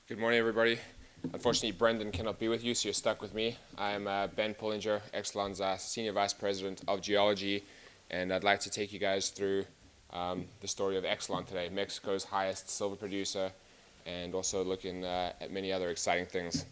Good morning, everybody. Unfortunately, Brendan cannot be with you, so you're stuck with me. I'm Ben Pullinger, Excellon's Senior Vice President of Geology, and I'd like to take you guys through the story of Excellon today, Mexico's highest silver producer, and also looking at many other exciting things.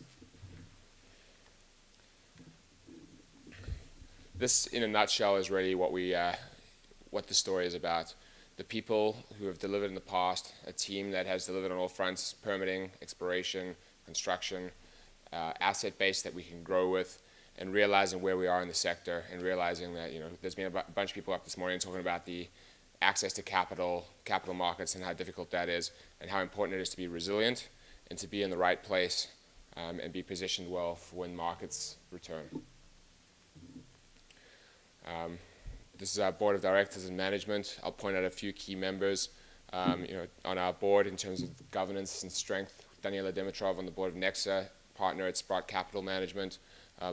This, in a nutshell, is really what the story is about. The people who have delivered in the past, a team that has delivered on all fronts: permitting, exploration, construction, asset base that we can grow with, and realizing where we are in the sector, and realizing that there's been a bunch of people up this morning talking about the access to capital markets, and how difficult that is, and how important it is to be resilient and to be in the right place and be positioned well for when markets return. This is our board of directors and management. I'll point out a few key members on our board in terms of governance and strength. Daniela Dimitrov on the board of Nexa, partner at Sprott Capital Management.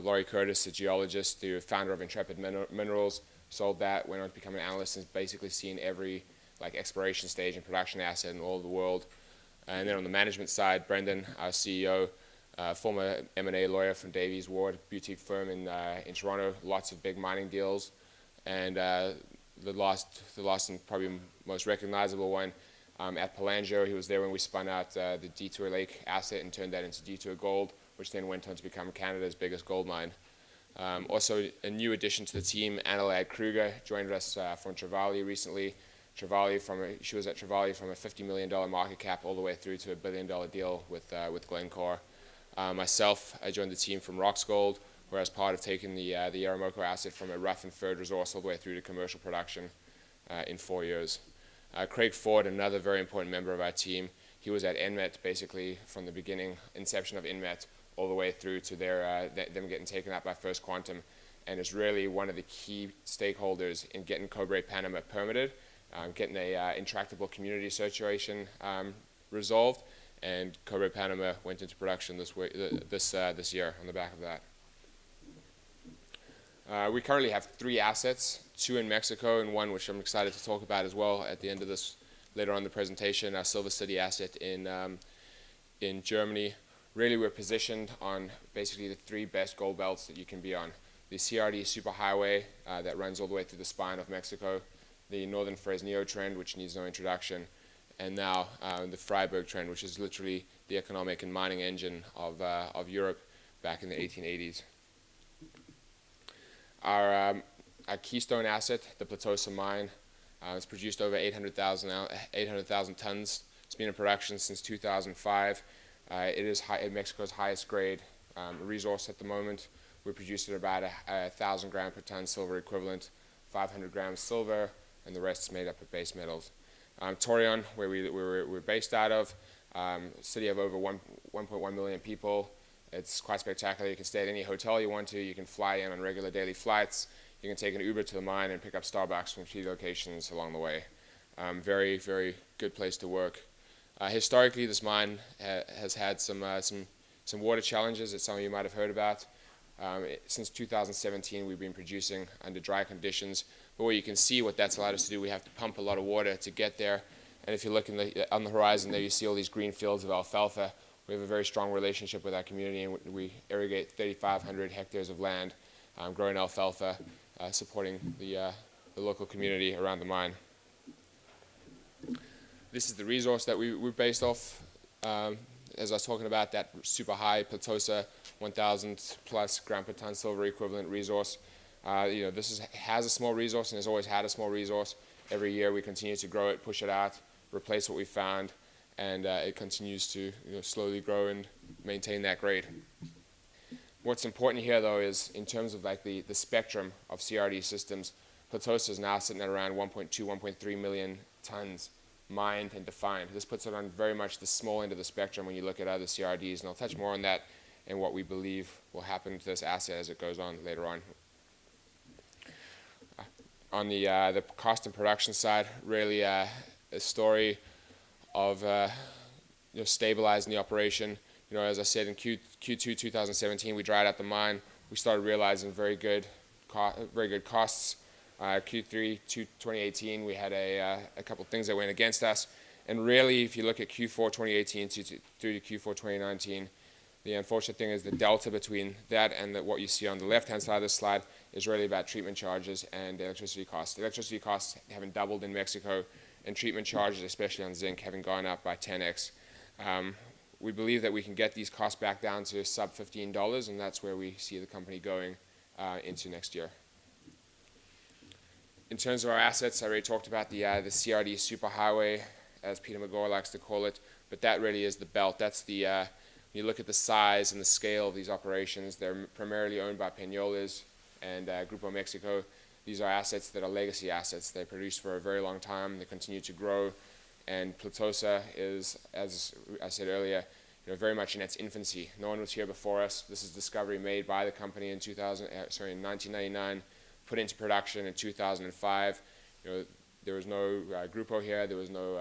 Laurie Curtis, a geologist, the founder of Intrepid Minerals, sold that, went on to become an analyst, and basically seen every exploration stage and production asset in all of the world. And then on the management side, Brendan, our CEO, former M&A lawyer from Davies Ward, boutique firm in Toronto, lots of big mining deals. And the last and probably most recognizable one at Palangio. He was there when we spun out the Detour Lake asset and turned that into Detour Gold, which then went on to become Canada's biggest gold mine. Also, a new addition to the team, Annalad Kruger, joined us from Trevali recently. She was at Trevali from a $50 million market cap all the way through to a $1 billion deal with Glencore. Myself, I joined the team from Roxgold, where I was part of taking the Yaramoko asset from a rough inferred resource all the way through to commercial production in 4 years. Craig Ford, another very important member of our team, he was at NMET basically from the beginning, inception of NMET, all the way through to them getting taken out by First Quantum, and is really one of the key stakeholders in getting Cobre Panama permitted, getting a intractable community situation resolved, and Cobre Panama went into production this year on the back of that. We currently have 3 assets, 2 in Mexico and 1 which I'm excited to talk about as well at the end of this, later on in the presentation, our Silver City asset in Germany. Really, we're positioned on basically the 3 best gold belts that you can be on. The CRD superhighway that runs all the way through the spine of Mexico, the Northern Fresnillo trend, which needs no introduction, and now the Freiburg trend, which is literally the economic and mining engine of Europe back in the 1880s. Our keystone asset, the Platosa Mine, has produced over 800,000 tons. It's been in production since 2005. It is Mexico's highest grade resource at the moment. We produce at about 1,000 grams per ton silver equivalent, 500 grams silver, and the rest is made up of base metals. Torreon, where we're based out of, city of over 1.1 million people. It's quite spectacular. You can stay at any hotel you want to. You can fly in on regular daily flights. You can take an Uber to the mine and pick up Starbucks from 3 locations along the way. Very, very good place to work. Historically, this mine has had some water challenges that some of you might have heard about. Since 2017, we've been producing under dry conditions. But where you can see what that's allowed us to do, we have to pump a lot of water to get there. And if you look on the horizon there, you see all these green fields of alfalfa. We have a very strong relationship with our community, and we irrigate 3,500 hectares of land, growing alfalfa, supporting the local community around the mine. This is the resource that we're based off. As I was talking about, that super high Platosa 1,000 plus gram per ton silver equivalent resource. This has a small resource and has always had a small resource. Every year we continue to grow it, push it out, replace what we found, and it continues to slowly grow and maintain that grade. What's important here, though, is in terms of the spectrum of CRD systems, Platosa is now sitting at around 1.2, 1.3 million tons mined and defined. This puts it on very much the small end of the spectrum when you look at other CRDs, and I'll touch more on that and what we believe will happen to this asset as it goes on later on. On the cost and production side, really a story of stabilizing the operation. As I said, in Q2 2017, we dried out the mine. We started realizing very good costs. Q3 2018, we had a couple things that went against us, And really, if you look at Q4 2018 through to Q4 2019, the unfortunate thing is the delta between that and what you see on the left-hand side of the slide is really about treatment charges and electricity costs. Electricity costs having doubled in Mexico, and treatment charges, especially on zinc, having gone up by 10x. We believe that we can get these costs back down to sub $15, and that's where we see the company going into next year. In terms of our assets, I already talked about the CRD superhighway, as Peter McGaugh likes to call it, but that really is the belt. That's the when you look at the size and the scale of these operations, they're primarily owned by Peñoles and Grupo Mexico. These are assets that are legacy assets. They produced for a very long time. They continue to grow. And Platosa is, as I said earlier, very much in its infancy. No one was here before us. This is a discovery made by the company in 1999, put into production in 2005. There was no Grupo here. There was no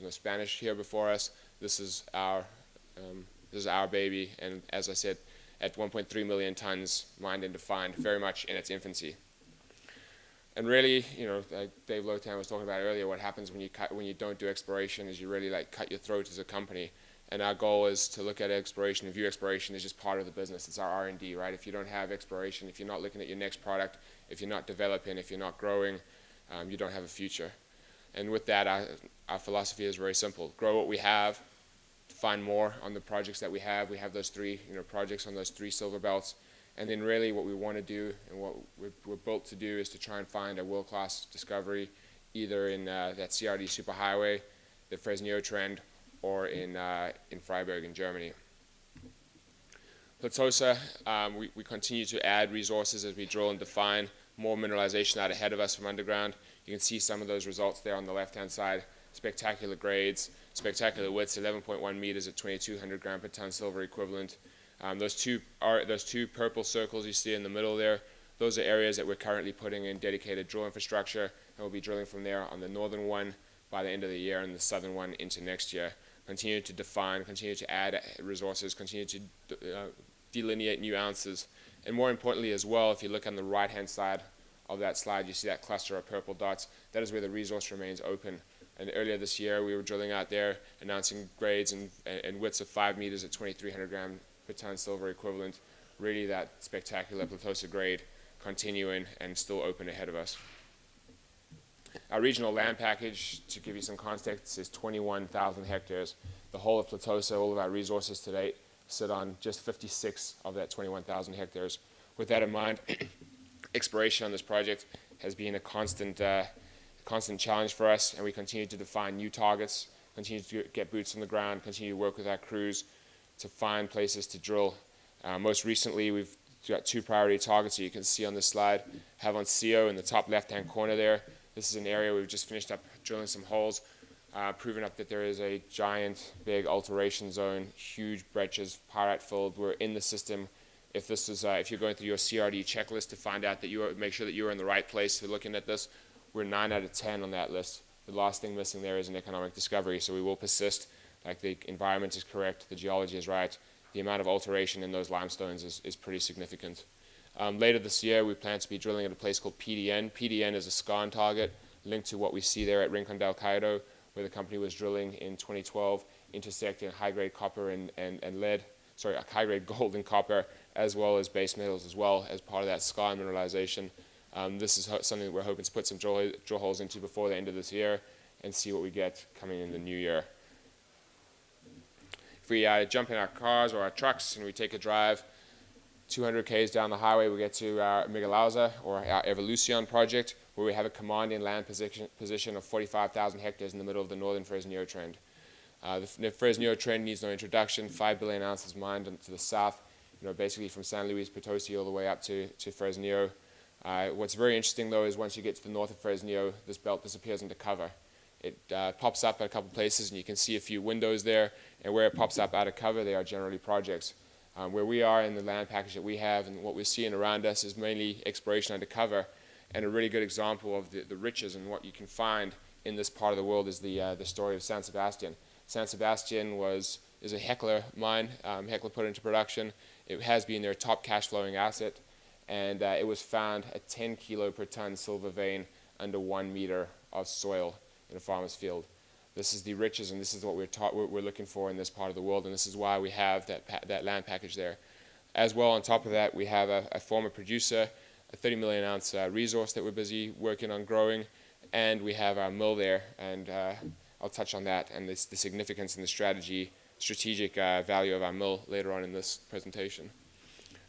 Spanish here before us. This is our baby. And as I said, at 1.3 million tons mined and defined, very much in its infancy. And really, like Dave Lotan was talking about earlier, what happens when you don't do exploration is you really cut your throat as a company. And our goal is to look at exploration and view exploration as just part of the business. It's our R&D, right? If you don't have exploration, if you're not looking at your next product, if you're not developing, if you're not growing, you don't have a future. And with that, our philosophy is very simple: grow what we have, find more on the projects that we have. We have those three projects on those three silver belts. And then really what we want to do and what we're built to do is to try and find a world-class discovery either in that CRD superhighway, the Fresnillo trend, or in Freiburg in Germany. Platosa, we continue to add resources as we drill and define more mineralization out ahead of us from underground. You can see some of those results there on the left-hand side. Spectacular grades, spectacular widths, 11.1 meters at 2,200 gram per ton silver equivalent. Those two purple circles you see in the middle there, those are areas that we're currently putting in dedicated drill infrastructure, and we'll be drilling from there on the northern one by the end of the year and the southern one into next year. Continue to define, continue to add resources, continue to delineate new ounces. And more importantly as well, if you look on the right-hand side of that slide, you see that cluster of purple dots. That is where the resource remains open. And earlier this year, we were drilling out there, announcing grades and widths of 5 meters at 2,300 gram per ton silver equivalent. Really that spectacular Platosa grade continuing and still open ahead of us. Our regional land package, to give you some context, is 21,000 hectares. The whole of Platosa, all of our resources to date, sit on just 56 of that 21,000 hectares. With that in mind, exploration on this project has been a constant challenge for us, and we continue to define new targets, continue to get boots on the ground, continue to work with our crews to find places to drill. Most recently, we've got two priority targets that you can see on this slide. Helmholtz in the top left-hand corner there. This is an area we've just finished up drilling some holes, proving up that there is a giant, big alteration zone, huge breccias, pyrite filled. We're in the system. If this is, if you're going through your CRD checklist to find out that make sure that you're in the right place for looking at this, we're 9 out of 10 on that list. The last thing missing there is an economic discovery, so we will persist. Like, the environment is correct, the geology is right, the amount of alteration in those limestones is pretty significant. Later this year, we plan to be drilling at a place called PDN. PDN is a skarn target linked to what we see there at Rincon del Cairo, where the company was drilling in 2012, intersecting high-grade copper and lead, high-grade gold and copper, as well as base metals as well as part of that skarn mineralization. This is something that we're hoping to put some drill holes into before the end of this year and see what we get coming in the new year. If we jump in our cars or our trucks and we take a drive 200 k's down the highway, we get to our Migalauza, or our Evolución Project, where we have a commanding land position of 45,000 hectares in the middle of the northern Fresnillo trend. The Fresnillo trend needs no introduction. 5 billion ounces mined to the south, basically from San Luis Potosi all the way up to Fresnillo. What's very interesting, though, is once you get to the north of Fresnillo, this belt disappears into cover. It pops up at a couple places, and you can see a few windows there, and where it pops up out of cover, they are generally projects. Where we are in the land package that we have and what we're seeing around us is mainly exploration under cover, and a really good example of the riches and what you can find in this part of the world is the story of San Sebastian. San Sebastian is a Hecla mine. Hecla put into production. It has been their top cash flowing asset, and it was found a 10 kilo per ton silver vein under 1 meter of soil in a farmer's field. This is the riches, and this is what we're looking for in this part of the world, and this is why we have that land package there. As well, on top of that, we have a former producer, a 30 million ounce resource that we're busy working on growing, and we have our mill there, and I'll touch on that and the significance and the strategic value of our mill later on in this presentation.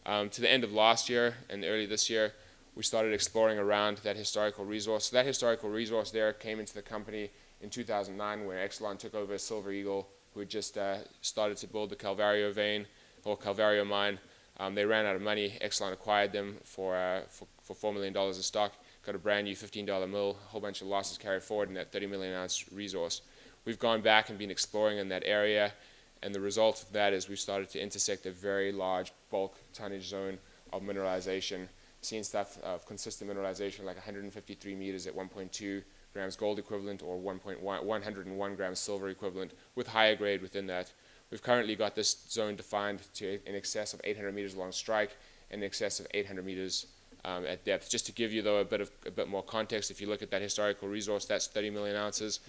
To the end of last year and early this year, we started exploring around that historical resource. So that historical resource there came into the company in 2009, where Excellon took over Silver Eagle, who had just started to build the Calvario vein or Calvario mine. They ran out of money. Excellon acquired them for $4 million of stock, got a brand new $15 mill, a whole bunch of losses carried forward in that 30 million ounce resource. We've gone back and been exploring in that area, and the result of that is we've started to intersect a very large bulk tonnage zone of mineralization, seeing stuff of consistent mineralization like 153 meters at 1.2 grams gold equivalent or 101 grams silver equivalent, with higher grade within that. We've currently got this zone defined to in excess of 800 meters along strike and in excess of 800 meters at depth. Just to give you, though, a bit more context, if you look at that historical resource, that's 30 million ounces.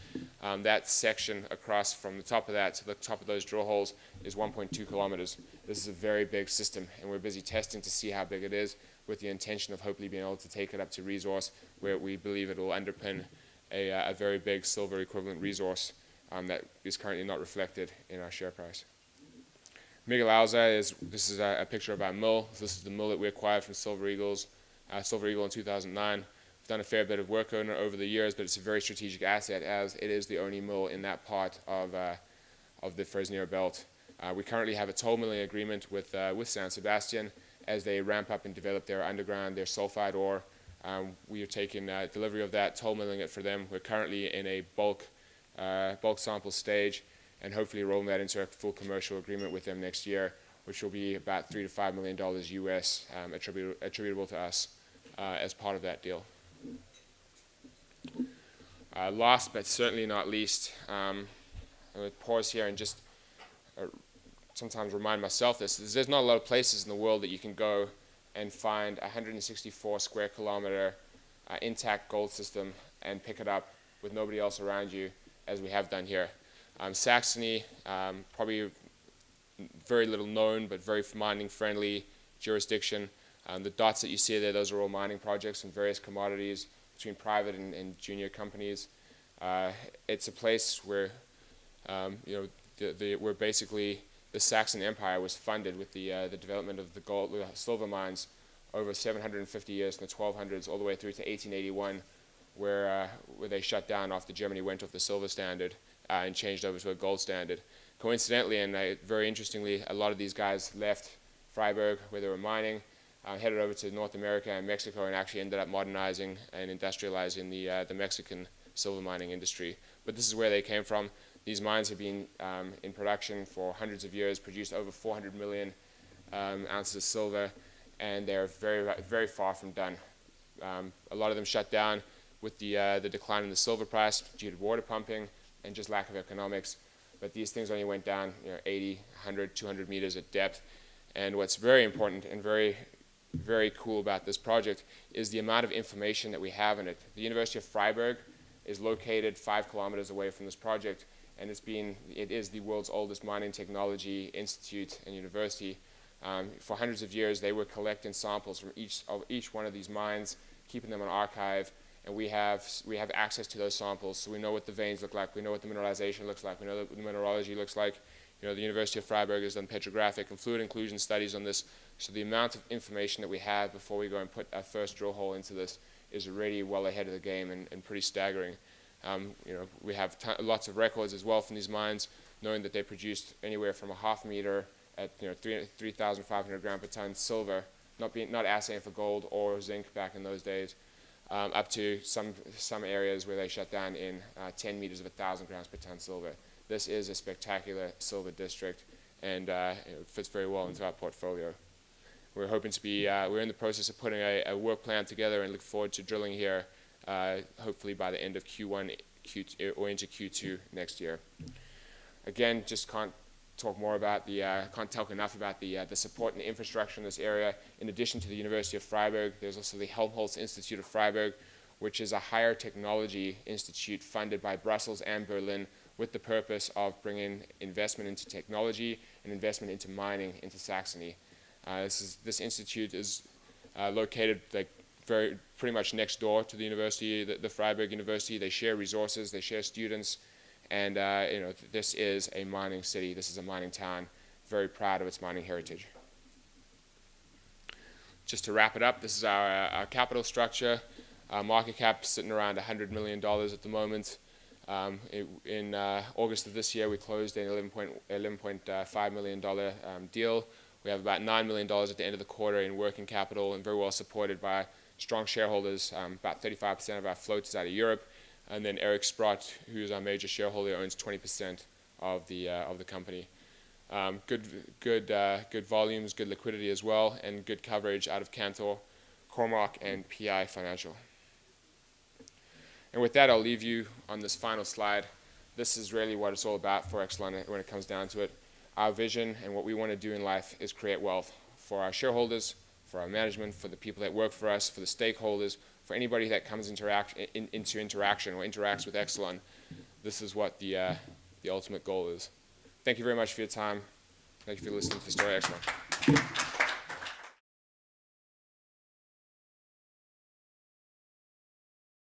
That section across from the top of that to the top of those drill holes is 1.2 kilometers. This is a very big system, and we're busy testing to see how big it is, with the intention of hopefully being able to take it up to resource, where we believe it will underpin a very big silver equivalent resource that is currently not reflected in our share price. Miguelauza this is a picture of our mill. This is the mill that we acquired from Silver Eagle in 2009. We've done a fair bit of work on it over the years, but it's a very strategic asset, as it is the only mill in that part of the Fresnillo belt. We currently have a toll milling agreement with San Sebastian as they ramp up and develop their underground, their sulfide ore. We are taking delivery of that, toll milling it for them. We're currently in a bulk sample stage, and hopefully rolling that into a full commercial agreement with them next year, which will be about $3 to $5 million US attributable to us as part of that deal. Last but certainly not least, I'm going to pause here and just sometimes remind myself there's not a lot of places in the world that you can go and find a 164 square kilometer intact gold system and pick it up with nobody else around you, as we have done here. Saxony, probably very little known but very mining friendly jurisdiction. The dots that you see there, those are all mining projects and various commodities between private and junior companies. It's a place where where basically the Saxon Empire was funded with the development of the silver mines over 750 years, from the 1200s all the way through to 1881, where they shut down after Germany went off the silver standard and changed over to a gold standard. Coincidentally, and very interestingly, a lot of these guys left Freiburg, where they were mining, headed over to North America and Mexico, and actually ended up modernizing and industrializing the Mexican silver mining industry. But this is where they came from. These mines have been in production for hundreds of years, produced over 400 million ounces of silver, and they're very, very far from done. A lot of them shut down with the decline in the silver price due to water pumping and just lack of economics. But these things only went down 80, 100, 200 meters at depth. And what's very important and very, very cool about this project is the amount of information that we have in it. The University of Freiburg is located 5 kilometers away from this project, and it is the world's oldest mining technology institute and university. For hundreds of years, they were collecting samples from each one of these mines, keeping them on archive, and we have access to those samples, so we know what the veins look like, we know what the mineralization looks like, we know what the mineralogy looks like. The University of Freiburg has done petrographic and fluid inclusion studies on this, so the amount of information that we have before we go and put our first drill hole into this is already well ahead of the game and pretty staggering. We have lots of records as well from these mines, knowing that they produced anywhere from a half meter at 3,500 grams per ton silver, not assaying for gold or zinc back in those days, up to some areas where they shut down in 10 meters of 1,000 grams per ton silver. This is a spectacular silver district, and it fits very well into our portfolio. We're hoping to be, we're in the process of putting a work plan together and look forward to drilling here, hopefully by the end of Q1 or into Q2 next year. Again, just can't talk enough about the support and the infrastructure in this area. In addition to the University of Freiburg, there's also the Helmholtz Institute of Freiburg, which is a higher technology institute funded by Brussels and Berlin, with the purpose of bringing investment into technology and investment into mining into Saxony. This institute is located pretty much next door to the university, the Freiburg University. They share resources, they share students, and this is a mining city. This is a mining town. Very proud of its mining heritage. Just to wrap it up, this is our capital structure. Our market cap sitting around $100 million at the moment. In August of this year, we closed an $11.5 million deal. We have about $9 million at the end of the quarter in working capital, and very well supported by strong shareholders. About 35% of our float is out of Europe, and then Eric Sprott, who is our major shareholder, owns 20% of the company. Good volumes, good liquidity as well, and good coverage out of Cantor, Cormark, and PI Financial. And with that, I'll leave you on this final slide. This is really what it's all about for Excellon when it comes down to it. Our vision and what we want to do in life is create wealth for our shareholders, for our management, for the people that work for us, for the stakeholders, for anybody that comes into interaction or interacts with Excellon. This is what the ultimate goal is. Thank you very much for your time. Thank you for listening to the story, Excellon.